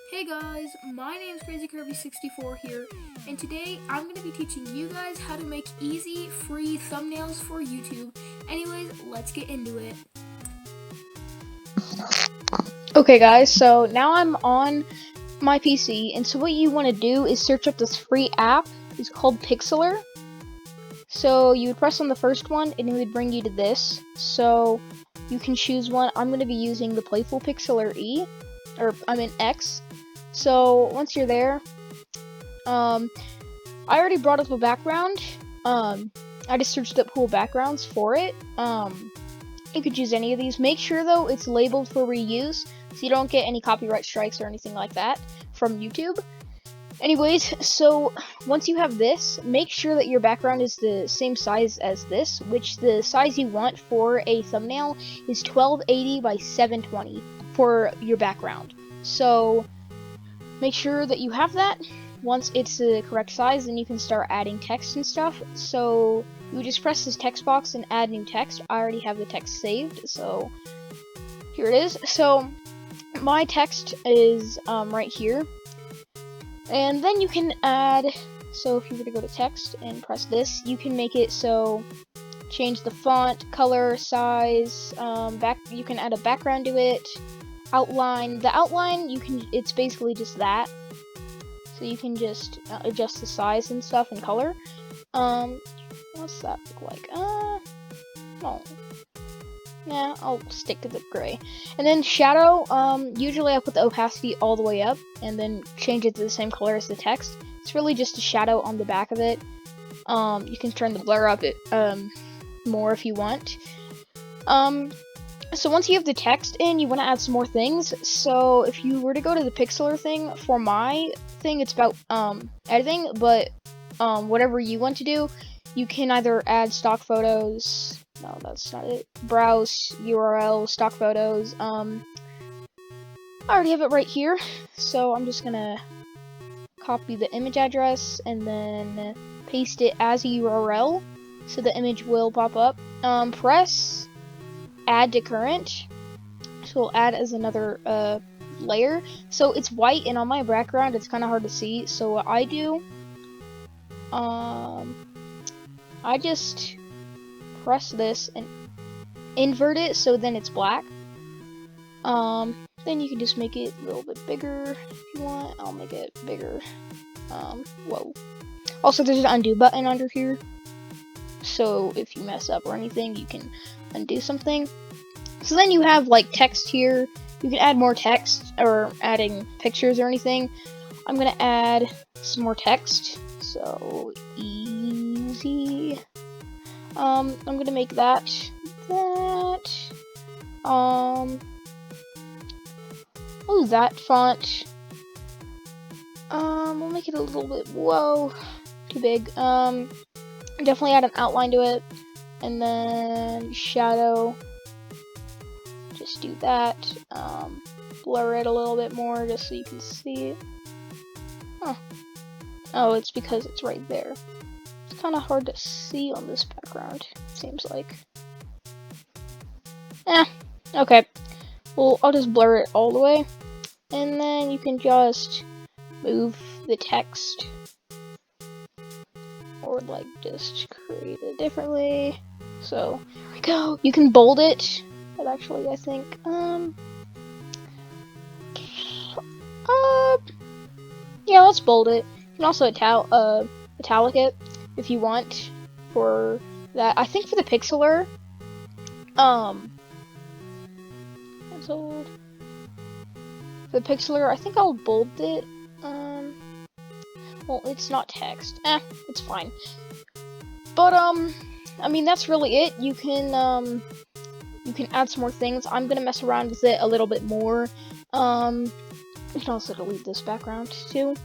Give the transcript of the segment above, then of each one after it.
Hey guys, my name is CrazyKirby64 here, and today I'm going to be teaching you guys how to make easy, free thumbnails for YouTube. Anyways, let's get into it. Okay guys, so now I'm on my PC, and so what you want to do is search up this free app. It's called Pixlr. So you would press on the first one, and it would bring you to this. So you can choose one. I'm going to be using the Playful Pixlr E, X. So once you're there, I already brought up a background. I just searched up cool backgrounds for it. You could use any of these. Make sure though it's labeled for reuse, so you don't get any copyright strikes or anything like that from YouTube. Anyways, so once you have this, make sure that your background is the same size as this, which the size you want for a thumbnail is 1280 by 720 for your background. So make sure that you have that. Once it's the correct size, then you can start adding text and stuff. So you just press this text box and add new text. I already have the text saved, so here it is. So my text is right here. And then you can add, so if you were to go to text and press this, you can make it so change the font, color, size, you can add a background to it, outline. The outline, it's basically just that. So you can just adjust the size and stuff and color. What's that look like? No. Nah, I'll stick to the gray. And then shadow, usually I put the opacity all the way up and then change it to the same color as the text. It's really just a shadow on the back of it. You can turn the blur up more if you want. So once you have the text in, you want to add some more things. So if you were to go to the Pixlr thing, for my thing, it's about editing, but whatever you want to do, you can either add stock photos. No, that's not it. Browse URL, stock photos. I already have it right here, so I'm just gonna copy the image address and then paste it as a URL, so the image will pop up. Press add to current, so we'll add as another layer. So it's white, and on my background it's kind of hard to see, so what I do, I just press this and invert it so then it's black. Then you can just make it a little bit bigger if you want. I'll make it bigger. Whoa. Also, there's an undo button under here, so if you mess up or anything, you can undo something. So then you have like text here. You can add more text or adding pictures or anything. I'm gonna add some more text. So easy. I'm gonna make that. Oh, that font. We'll make it a little bit, whoa, too big. Definitely add an outline to it, and then shadow. Just do that. Blur it a little bit more just so you can see it. Huh. Oh, it's because it's right there. It's kind of hard to see on this background, seems like. Okay. Well, I'll just blur it all the way. And then you can just move the text. Or like just create it differently. So, here we go. You can bold it. But actually, I think, yeah, let's bold it. You can also italic it if you want for that. I think for the Pixlr, it's old. For the Pixlr, I think I'll bold it. Well, it's not text. It's fine. But, I mean, that's really it. You can add some more things. I'm gonna mess around with it a little bit more. You can also delete this background too.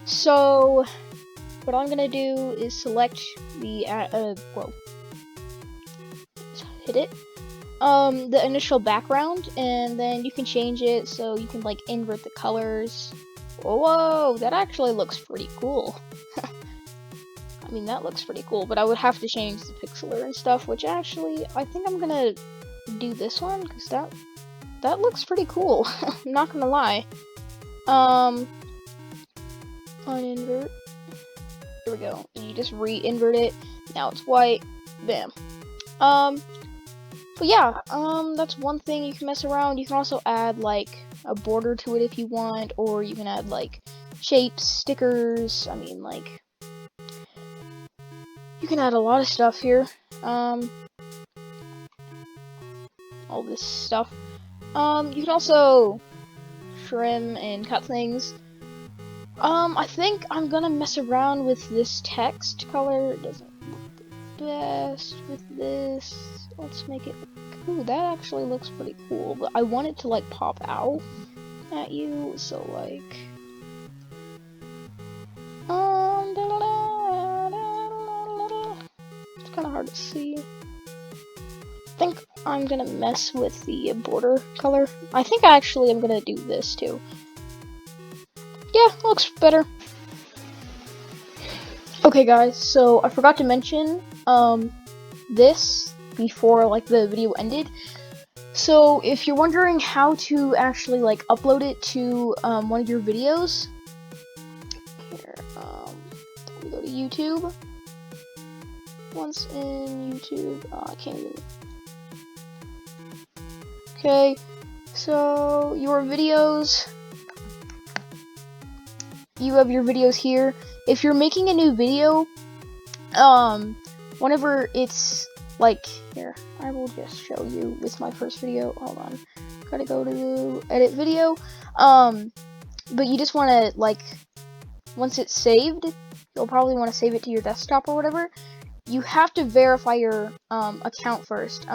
So what I'm gonna do is select the hit it. The initial background, and then you can change it so you can like invert the colors. Whoa, that actually looks pretty cool. I mean, that looks pretty cool, but I would have to change the Pixlr and stuff, which actually I think I'm gonna do this one because that looks pretty cool. I'm not gonna lie. Uninvert. There we go. And you just re-invert it. Now it's white. Bam. But yeah, that's one thing you can mess around. You can also add like a border to it if you want, or you can add like shapes, stickers. I mean, like, you can add a lot of stuff here. All this stuff. You can also trim and cut things. I think I'm gonna mess around with this text color. It doesn't look the best with this. Let's make it look, ooh, that actually looks pretty cool, but I want it to like pop out at you, so like, it's kind of hard to see. I think I'm gonna mess with the border color. I think actually I'm gonna do this too. Yeah, looks better. Okay guys, so I forgot to mention this before like the video ended. So if you're wondering how to actually like upload it to one of your videos, here, we go to YouTube. Once in YouTube, I can't even. Okay, so your videos. You have your videos here. If you're making a new video, whenever it's like, here, I will just show you with my first video. Hold on, gotta go to edit video. But you just want to like, once it's saved, you'll probably want to save it to your desktop or whatever. You have to verify your account first.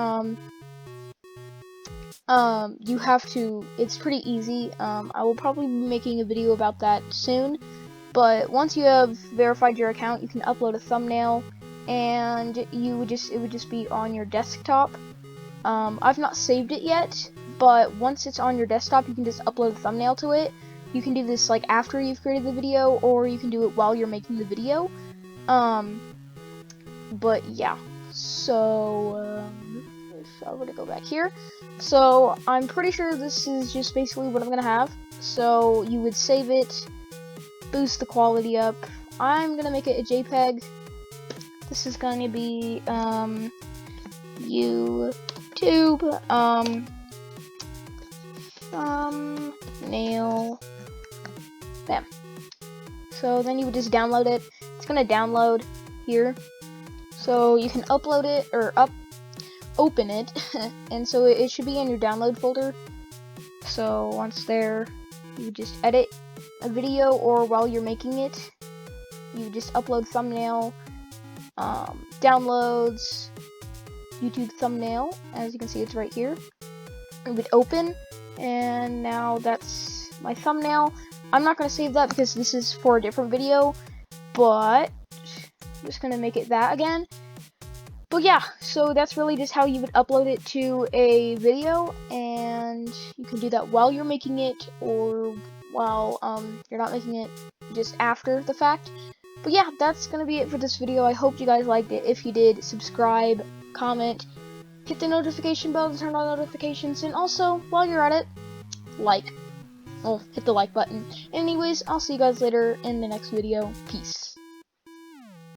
You have to, it's pretty easy. I will probably be making a video about that soon, but once you have verified your account, you can upload a thumbnail, and it would just be on your desktop. I've not saved it yet, but once it's on your desktop, you can just upload a thumbnail to it. You can do this like after you've created the video, or you can do it while you're making the video. But yeah, so if I were to go back here, so I'm pretty sure this is just basically what I'm gonna have. So you would save it, boost the quality up. I'm gonna make it a JPEG. This is gonna be YouTube thumbnail. Bam. So then you would just download it. It's gonna download here. So you can upload it or open it, and so it should be in your download folder. So once there, you just edit a video, or while you're making it, you just upload thumbnail, downloads, YouTube thumbnail. As you can see, it's right here. It would open, and now that's my thumbnail. I'm not gonna save that because this is for a different video, but I'm just gonna make it that again. But yeah, so that's really just how you would upload it to a video, and you can do that while you're making it, or while you're not making it, just after the fact. But yeah, that's gonna be it for this video. I hope you guys liked it. If you did, subscribe, comment, hit the notification bell to turn on notifications, and also, while you're at it, like. Well, hit the like button. Anyways, I'll see you guys later in the next video. Peace.